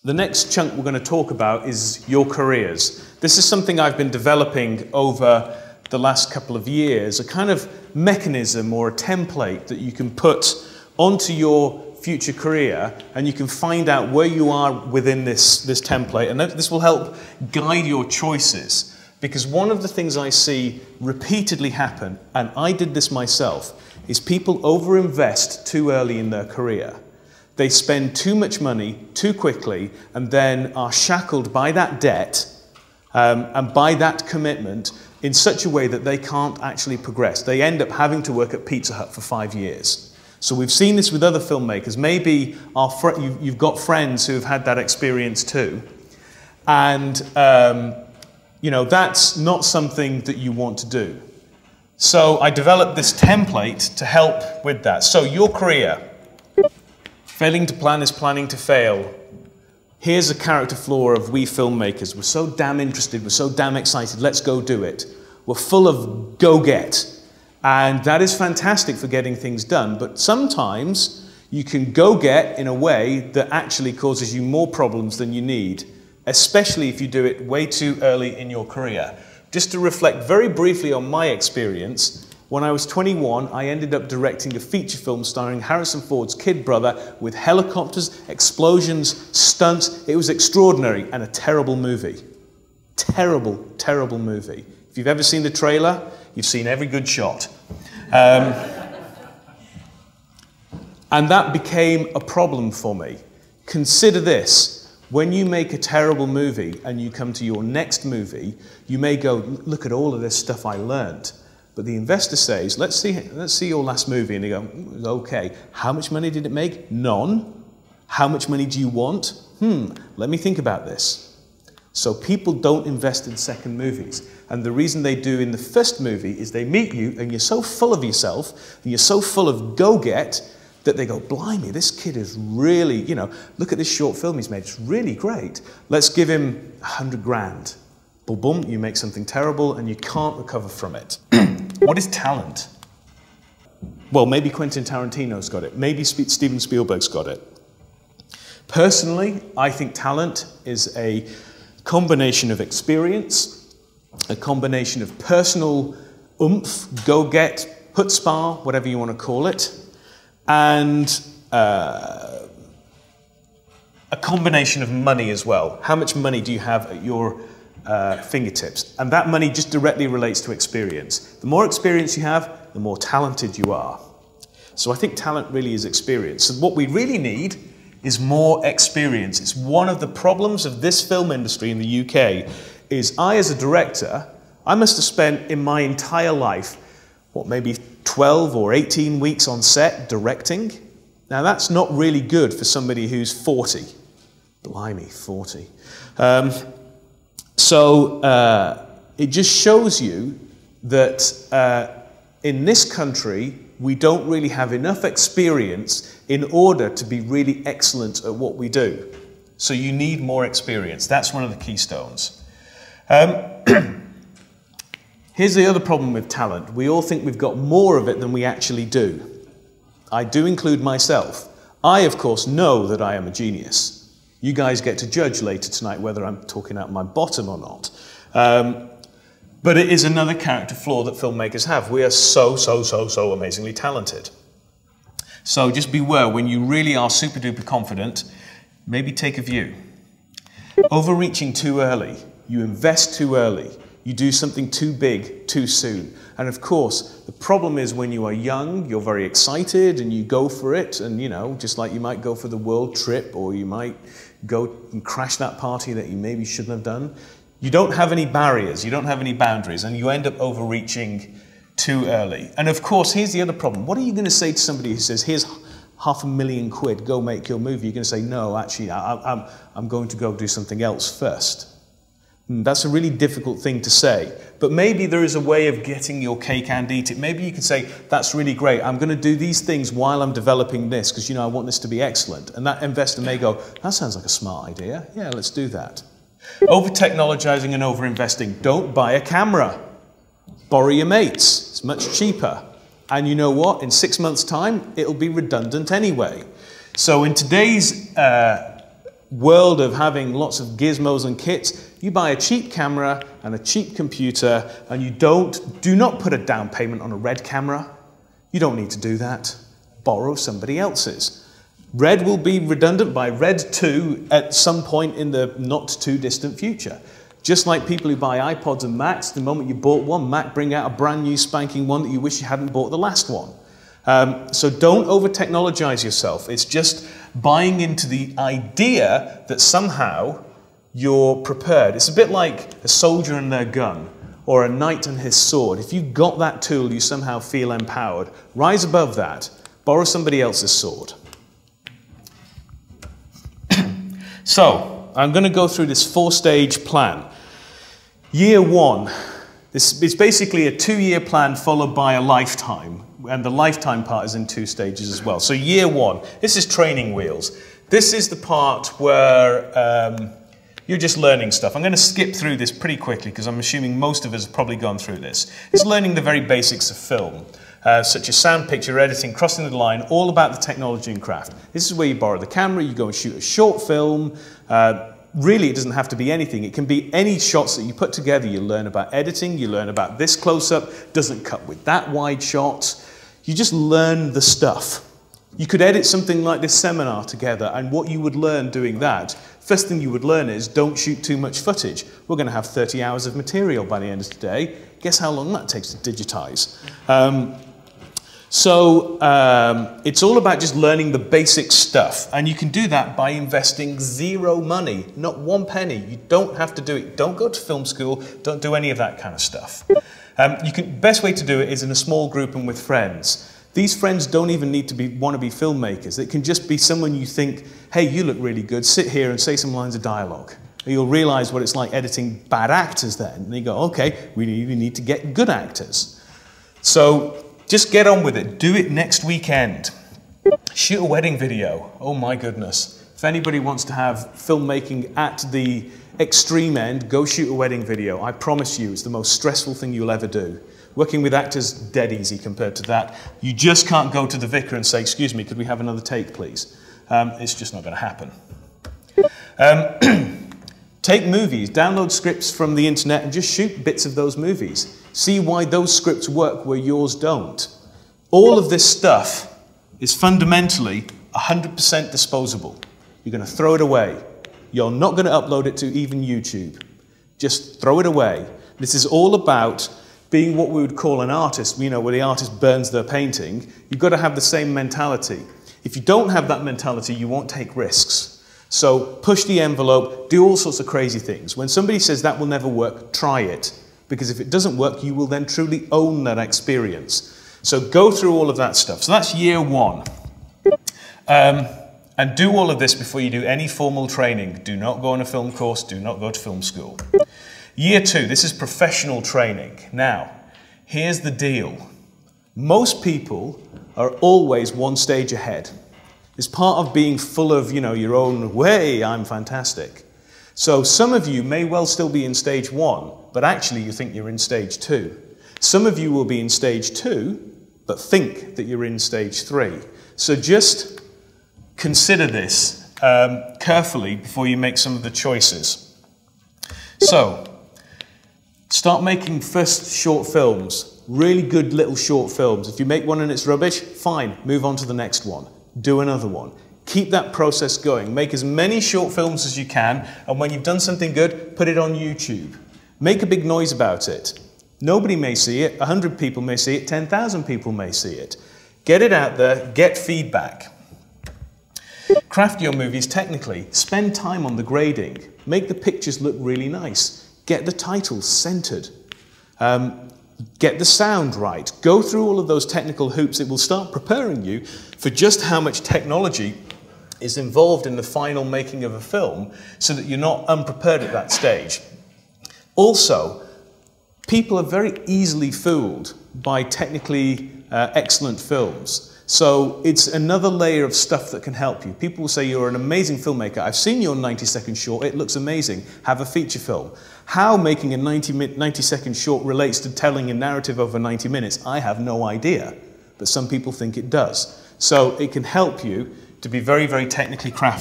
The next chunk we're going to talk about is your careers. This is something I've been developing over the last couple of years, a kind of mechanism or a template that you can put onto your future career, and you can find out where you are within this template, and this will help guide your choices. Because one of the things I see repeatedly happen, and I did this myself, is people overinvest too early in their career. They spend too much money too quickly and then are shackled by that debt and by that commitment in such a way that they can't actually progress. They end up having to work at Pizza Hut for 5 years. So we've seen this with other filmmakers. Maybe you've got friends who have had that experience too. And you know, that's not something that you want to do. So I developed this template to help with that. So your career. Failing to plan is planning to fail. Here's a character flaw of we filmmakers. We're so damn interested, we're so damn excited, let's go do it. We're full of go-get. And that is fantastic for getting things done, but sometimes you can go-get in a way that actually causes you more problems than you need, especially if you do it way too early in your career. Just to reflect very briefly on my experience, when I was 21, I ended up directing a feature film starring Harrison Ford's kid brother with helicopters, explosions, stunts. It was extraordinary and a terrible movie. Terrible, terrible movie. If you've ever seen the trailer, you've seen every good shot. And that became a problem for me. Consider this. When you make a terrible movie and you come to your next movie, you may go, look at all of this stuff I learned. But the investor says, let's see your last movie. And they go, okay, how much money did it make? None. How much money do you want? Let me think about this. So people don't invest in second movies. And the reason they do in the first movie is they meet you and you're so full of yourself and you're so full of go-get that they go, blimey, this kid is really, you know, look at this short film he's made. It's really great. Let's give him 100 grand. Boom, boom, you make something terrible and you can't recover from it. What is talent? Well, maybe Quentin Tarantino's got it. Maybe Steven Spielberg's got it. Personally, I think talent is a combination of experience, a combination of personal oomph, go-get, chutzpah, whatever you want to call it, and a combination of money as well. How much money do you have at your fingertips? And that money just directly relates to experience. The more experience you have, the more talented you are. So I think talent really is experience. So what we really need is more experience. It's one of the problems of this film industry in the UK is I, as a director, I must have spent in my entire life, what, maybe 12 or 18 weeks on set directing. Now that's not really good for somebody who's 40. Blimey, 40. So it just shows you that in this country, we don't really have enough experience in order to be really excellent at what we do. So you need more experience. That's one of the keystones. Here's the other problem with talent. We all think we've got more of it than we actually do. I do include myself. I, of course, know that I am a genius. You guys get to judge later tonight whether I'm talking out my bottom or not. But it is another character flaw that filmmakers have. We are so amazingly talented. So just beware, when you really are super duper confident, maybe take a view. Overreaching too early, you invest too early, you do something too big too soon. And of course, the problem is when you are young, you're very excited and you go for it, and you know, just like you might go for the world trip, or you might go and crash that party that you maybe shouldn't have done. You don't have any barriers, you don't have any boundaries, and you end up overreaching too early. And of course, here's the other problem. What are you going to say to somebody who says, here's £500,000, go make your movie? You're going to say, no, actually, I'm going to go do something else first. And that's a really difficult thing to say. But maybe there is a way of getting your cake and eat it. Maybe you could say, that's really great. I'm going to do these things while I'm developing this, because, you know, I want this to be excellent. And that investor may go, that sounds like a smart idea. Yeah, let's do that. Over-technologizing and over-investing. Don't buy a camera. Borrow your mates. It's much cheaper. And you know what? In 6 months' time, it'll be redundant anyway. So in today's world of having lots of gizmos and kits, you buy a cheap camera and a cheap computer, and you do not put a down payment on a Red camera. You don't need to do that. Borrow somebody else's. Red will be redundant by Red 2 at some point in the not too distant future. Just like people who buy iPods and Macs, the moment you bought one, Mac bring out a brand new spanking one that you wish you hadn't bought the last one. So don't over-technologize yourself. It's just buying into the idea that somehow you're prepared. It's a bit like a soldier and their gun, or a knight and his sword. If you've got that tool, you somehow feel empowered. Rise above that. Borrow somebody else's sword. So, I'm going to go through this 4-stage plan. Year 1. This is basically a 2-year plan followed by a lifetime. And the lifetime part is in 2 stages as well. So year 1, this is training wheels. This is the part where you're just learning stuff. I'm going to skip through this pretty quickly because I'm assuming most of us have probably gone through this. It's learning the very basics of film, such as sound, picture, editing, crossing the line, all about the technology and craft. This is where you borrow the camera, you go and shoot a short film. Really, it doesn't have to be anything. It can be any shots that you put together. You learn about editing, you learn about this close-up, doesn't cut with that wide shot. You just learn the stuff. You could edit something like this seminar together, and what you would learn doing that, first thing you would learn is don't shoot too much footage. We're going to have 30 hours of material by the end of today. Guess how long that takes to digitize. It's all about just learning the basic stuff, and you can do that by investing 0 money, not 1 penny. You don't have to do it. Don't go to film school. Don't do any of that kind of stuff. Best way to do it is in a small group and with friends. These friends don't even need to want to be filmmakers. It can just be someone you think, hey, you look really good, sit here and say some lines of dialogue. And you'll realize what it's like editing bad actors then. And you go, okay, we need to get good actors. So just get on with it. Do it next weekend. Shoot a wedding video. Oh my goodness. If anybody wants to have filmmaking at the extreme end, go shoot a wedding video. I promise you, it's the most stressful thing you'll ever do. Working with actors, dead easy compared to that. You just can't go to the vicar and say, excuse me, could we have another take, please? It's just not going to happen. Take movies, download scripts from the internet and just shoot bits of those movies. See why those scripts work where yours don't. All of this stuff is fundamentally 100% disposable. You're going to throw it away. You're not going to upload it to even YouTube. Just throw it away. This is all about being what we would call an artist, you know, where the artist burns their painting. You've got to have the same mentality. If you don't have that mentality, you won't take risks. So push the envelope, do all sorts of crazy things. When somebody says that will never work, try it. Because if it doesn't work, you will then truly own that experience. So go through all of that stuff. So that's year 1. And do all of this before you do any formal training. Do not go on a film course, do not go to film school. Year 2, this is professional training. Now, here's the deal. Most people are always 1 stage ahead. It's part of being full of, you know, your own way, I'm fantastic. So some of you may well still be in stage 1, but actually you think you're in stage 2. Some of you will be in stage 2, but think that you're in stage 3. So just consider this carefully before you make some of the choices. So, start making first short films, really good little short films. If you make one and it's rubbish, fine, move on to the next one. Do another one. Keep that process going. Make as many short films as you can, and when you've done something good, put it on YouTube. Make a big noise about it. Nobody may see it, 100 people may see it, 10,000 people may see it. Get it out there, get feedback. Craft your movies technically. Spend time on the grading. Make the pictures look really nice. Get the titles centered. Get the sound right. Go through all of those technical hoops. It will start preparing you for just how much technology is involved in the final making of a film so that you're not unprepared at that stage. Also, people are very easily fooled by technically excellent films. So it's another layer of stuff that can help you. People will say, you're an amazing filmmaker. I've seen your 90-second short. It looks amazing. Have a feature film. How making a 90-second short relates to telling a narrative over 90 minutes, I have no idea. But some people think it does. So it can help you to be very, very technically crafted.